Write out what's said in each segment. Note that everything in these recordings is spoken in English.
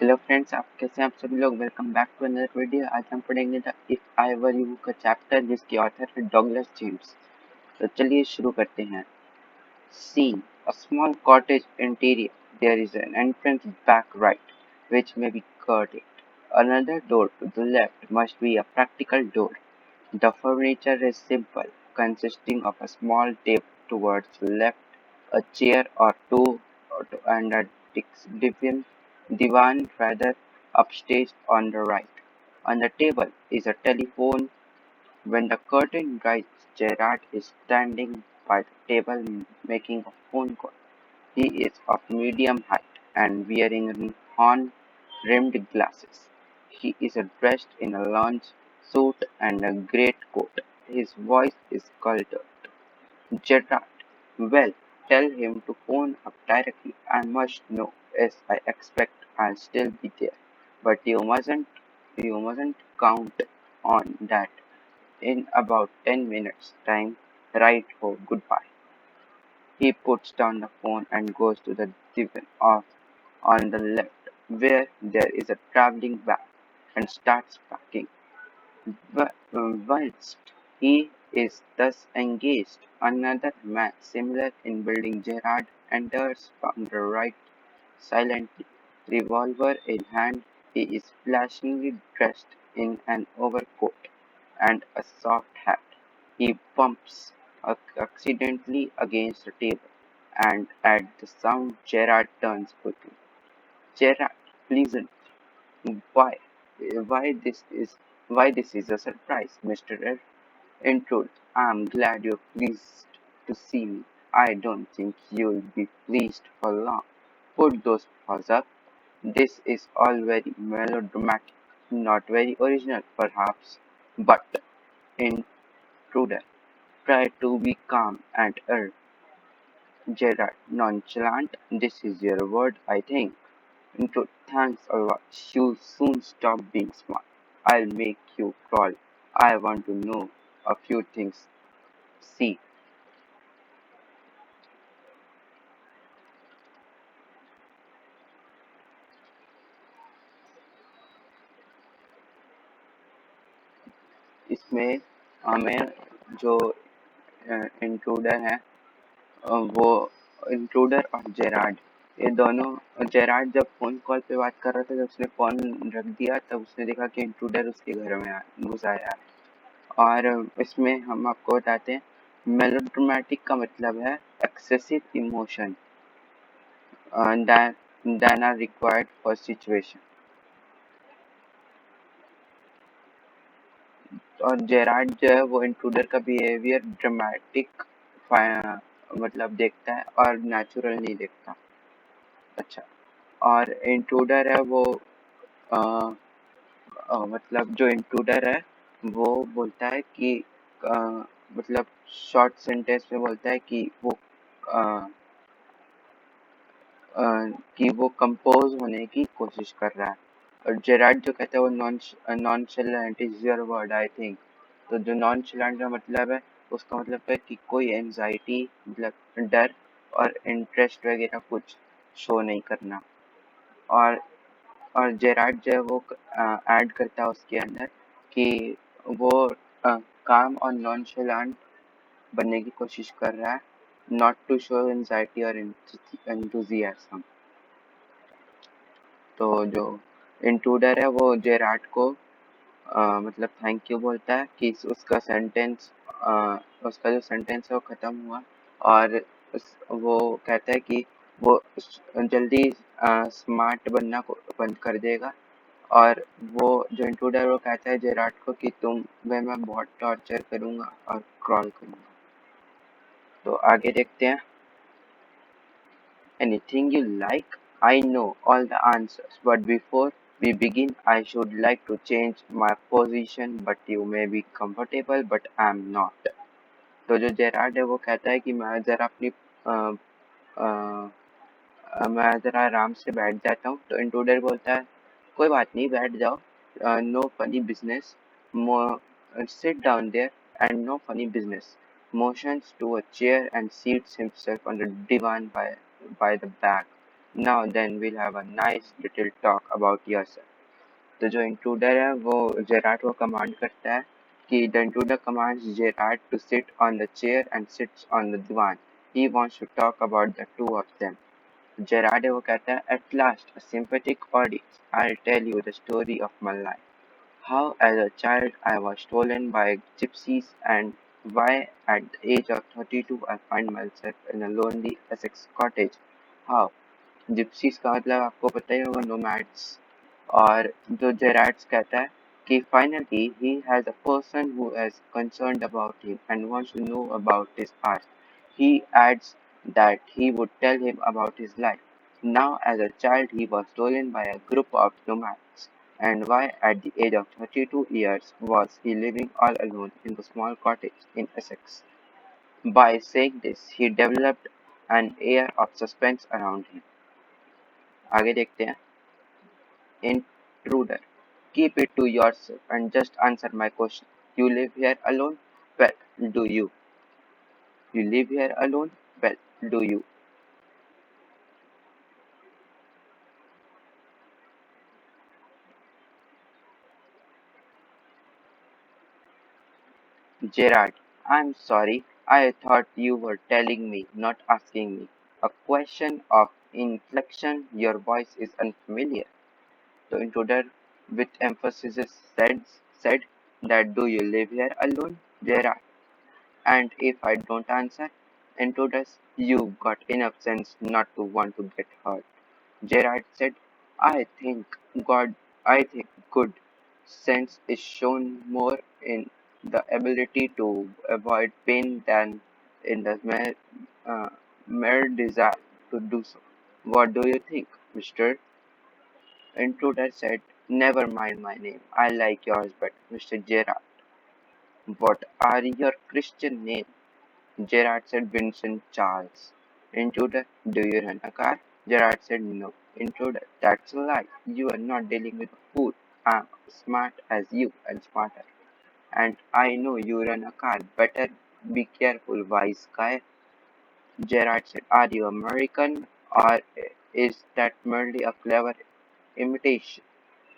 Hello friends, आप कैसे हैं? आप सभी लोग welcome back to another video. आज हम पढ़ेंगे the if I were you का चैप्टर, जिसके ऑथर है डॉगलस जेम्स। तो चलिए शुरू करते हैं। Scene: a small cottage interior. There is an entrance back right, which may be guarded. Another door to the left must be a practical door. The furniture is simple, consisting of a small table towards the left, a chair or two, and a divan rather upstaged on the right. On the table is a telephone. When the curtain rises, Gerard is standing by the table making a phone call. He is of medium height and wearing horn-rimmed glasses. He is dressed in a lounge suit and a greatcoat. His voice is cultured. Gerard, well, tell him to phone up directly. I must know, as I expect I'll still be there. But you mustn't count on that. In about 10 minutes time, write ho goodbye. He puts down the phone and goes to the divan off on the left, where there is a travelling bag, and starts packing. Whilst he is thus engaged, another man, similar in building Gerard, enters from the right silently, revolver in hand. He is flashingly dressed in an overcoat and a soft hat. He bumps accidentally against the table, and at the sound Gerard turns quickly. Gerard, listen. Why? Why this is a surprise, Mr. Intrude. I'm glad you're pleased to see me. I don't think you'll be pleased for long. Put those paws up. This is all very melodramatic, not very original, perhaps, but intruder. Try to be calm and Gerard, nonchalant. This is your word, I think. Intrude, thanks a lot. You'll soon stop being smart. I'll make you crawl. I want to know a few things. See, इसमें हमें जो intruder है, वो intruder और Gerrard, ये दोनों, Gerrard जब phone call पे बात कर रहा था, जब उसने फोन रख दिया तब उसने देखा कि इंट्रूडर उसके घर में घुस आया है। और इसमें हम आपको बताते हैं, मेलोड्रामेटिक का मतलब है excessive emotion than are required for situation। और जेराड जो है वो इंट्रूडर का बिहेवियर ड्रामेटिक मतलब देखता है और नेचुरल नहीं देखता। अच्छा, और इंट्रूडर है वो आ, मतलब जो इंट्रूडर है वो बोलता है कि आ, मतलब शॉर्ट सेंटेंस में बोलता है आ, कि वो कंपोज होने की कोशिश कर रहा है। और जेराड जो कहता है वो nonchalant is your word I think. तो जो नॉनशेलेंट का मतलब है, उसका मतलब है कि कोई एंजाइटी, मतलब डर और इंटरेस्ट वगैरह कुछ शो नहीं करना। और जेराड जो है वो ऐड करता है उसके अंदर कि वो काम और नॉनशेलेंट बनने की कोशिश कर रहा है, नॉट टू शो एंजाइटी और एंथुजियाज्म। तो जो इंट्रूडर है वो जेराड को मतलब थैंक यू बोलता है कि उसका जो सेंटेंस है वो ख़त्म हुआ। और वो कहता है कि वो जल्दी स्मार्ट बनना को बंद कर देगा। और वो जो इंट्रूडर है वो कहता है जेराड को कि मैं बहुत टॉर्चर करूँगा और क्रॉल करूँगा। तो आगे देखते हैं। Anything you like? I know all the answers, but before we begin, I should like to change my position, but you may be comfortable, but I'm not. तो जो जेराड है वो कहता है कि मैं ज़रा आराम से बैठ जाता हूँ। तो इंट्रूडर बोलता है कोई बात नहीं, बैठ जाओ, no funny business, sit down there and no funny business. Motions to a chair and seats himself on the divan by the back. Now then, we'll have a nice little talk about yourself. तो जो intruder है वो जेराट को command करता है कि the intruder commands Gerard to sit on the chair and sits on the divan. He wants to talk about the two of them. Gerard है वो कहता है at last a sympathetic audience. I'll tell you the story of my life. How as a child I was stolen by gypsies and why at the age of 32 I find myself in a lonely Essex cottage. How? Gypsies का मतलब आपको पता ही होगा nomads और जो जेराड्स कहता है कि finally he has a person who is concerned about him and wants to know about his past. He adds that he would tell him about his life. Now as a child he was stolen by a group of nomads and why at the age of 32 years was he living all alone in the small cottage in Essex. By saying this he developed an air of suspense around him. आगे देखते हैं. Intruder: Keep it to yourself and just answer my question. You live here alone? Well, do you? You live here alone? Well, do you? Gerard: I'm sorry. I thought you were telling me, not asking me. A question of inflection. Your voice is unfamiliar. The intruder with emphasis said that do you live here alone? Gerard: And if I don't answer, intruders, you've got enough sense not to want to get hurt. Gerard said, I think I think good sense is shown more in the ability to avoid pain than in the mere desire to do so. What do you think, Mr. Intruder said, Never mind my name. I like yours better, Mr. Gerard. What are your Christian names? Gerard said Vincent Charles. Intruder, do you run a car? Gerard said no. Intruder, that's a lie. You are not dealing with a fool. I'm smart as you and smarter. And I know you run a car. Better be careful, wise guy. Gerard said, Are you American or is that merely a clever imitation?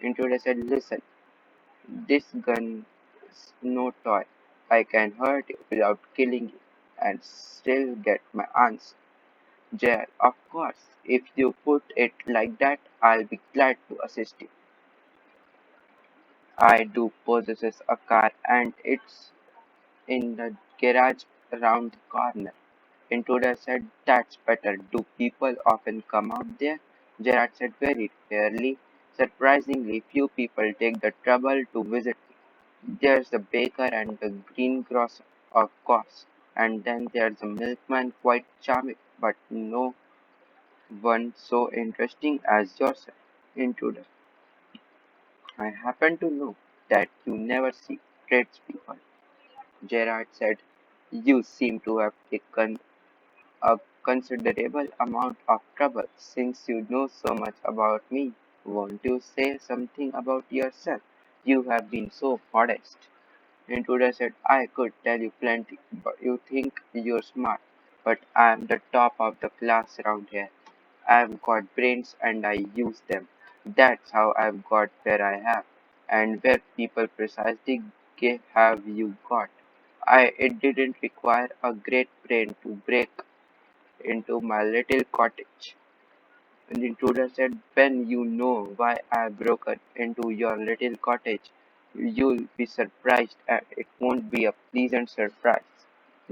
Intruder said, Listen, this gun's no toy. I can hurt you without killing you and still get my answer. Jail, of course. If you put it like that, I'll be glad to assist you. I do possess a car and it's in the garage around the corner. Intruder said, That's better. Do people often come out there? Gerard said, Very rarely. Surprisingly, few people take the trouble to visit me. There's the baker and the greengrocer, of course. And then there's the milkman, quite charming, but no one so interesting as yourself. Intruder: I happen to know that you never see tradespeople. Gerard said, You seem to have taken a considerable amount of trouble since you know so much about me. Won't you say something about yourself? You have been so modest. Intruder said, I could tell you plenty, but you think you're smart. But I'm the top of the class around here. I've got brains and I use them. That's how I've got where I have. And where people precisely have you got. It didn't require a great brain to break into my little cottage. And the intruder said, When you know why I've broken into your little cottage, you'll be surprised and it won't be a pleasant surprise.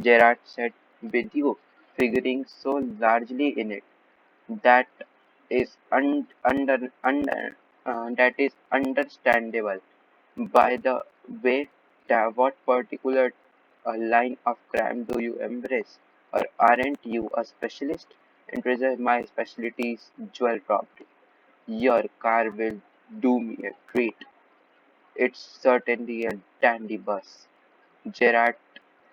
Gerard said, With you figuring so largely in it, that is that is understandable. By the way, what particular line of crime do you embrace, or aren't you a specialist? My specialty is jewel robbery. Your car will do me a treat. It's certainly a dandy bus. Gerard,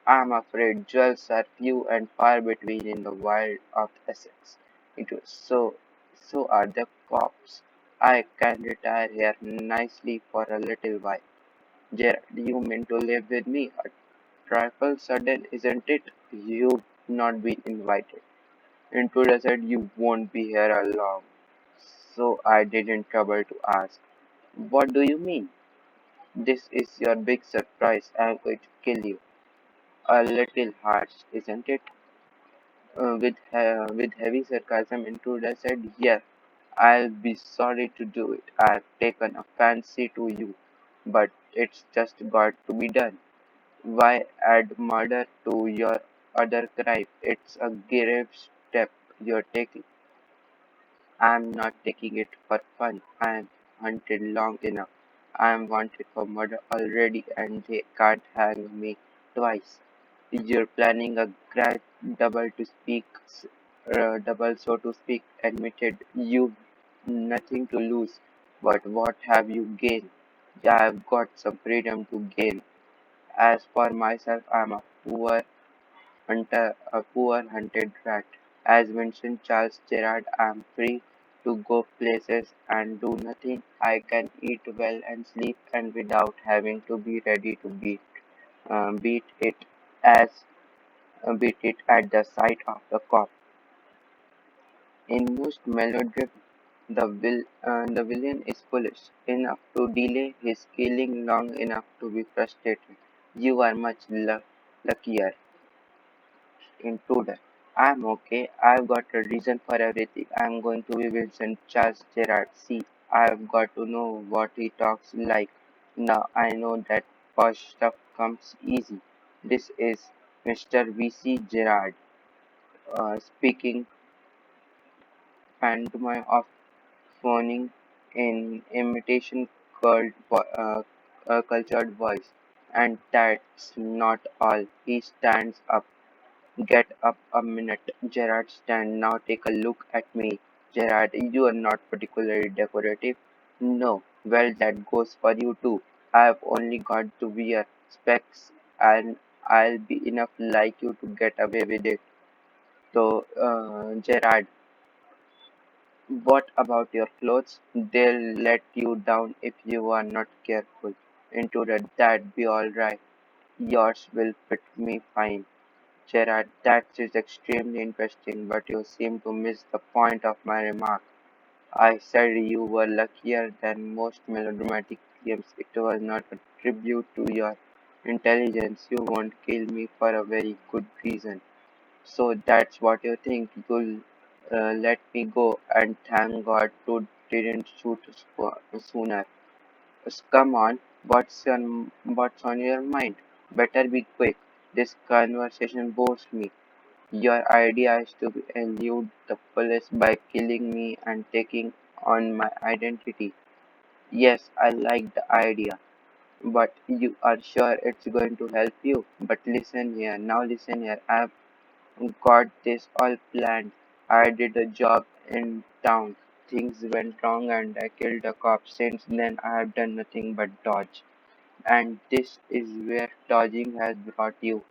I'm afraid jewels are few and far between in the wild of Essex. It was so are the cops. I can retire here nicely for a little while. Gerard, you mean to live with me? A trifle sudden, isn't it? You've not been invited. Intruder said you won't be here long, so I didn't trouble to ask. What do you mean? This is your big surprise. I'm going to kill you. A little harsh, isn't it? With heavy sarcasm, Intruder said, yes, I'll be sorry to do it. I've taken a fancy to you, but it's just got to be done. Why add murder to your other crime? It's a grave step you're taking. I'm not taking it for fun. I'm hunted long enough. I'm wanted for murder already and they can't hang me twice. You're planning a grand double so to speak, admitted. You've nothing to lose. But what have you gained? Yeah, I've got some freedom to gain. As for myself, I'm a poor hunted rat. As mentioned Charles Gerard, I'm free to go places and do nothing. I can eat well and sleep and without having to be ready to beat it as beat it at the sight of the cop. In most melodramas, the villain is foolish enough to delay his killing long enough to be frustrated. You are much luckier. Intruder. I'm okay. I've got a reason for everything. I'm going to be Vincent Charles Gerard. See, I've got to know what he talks like. Now I know that posh stuff comes easy. This is Mr. V.C. Gerard speaking pantomime of phoning in imitation cultured voice. And that's not all. He stands up. Get up a minute, Gerard. Stand now. Take a look at me. Gerard, you are not particularly decorative. No. Well, that goes for you too. I've only got to wear specs and I'll be enough like you to get away with it. So, Gerard, what about your clothes? They'll let you down if you are not careful. Into that be all right. Yours will fit me fine. Gerard, that is extremely interesting, but you seem to miss the point of my remark. I said you were luckier than most melodramatic games. It was not a tribute to your intelligence. You won't kill me for a very good reason. So that's what you think. You'll let me go, and thank God you didn't shoot sooner. Come on, what's on your mind? Better be quick. This conversation bores me. Your idea is to elude the police by killing me and taking on my identity. Yes, I like the idea, but you are sure it's going to help you? But listen here, now listen here. I've got this all planned. I did a job in town. Things went wrong and I killed a cop. Since then, I have done nothing but dodge. And this is where dodging has brought you.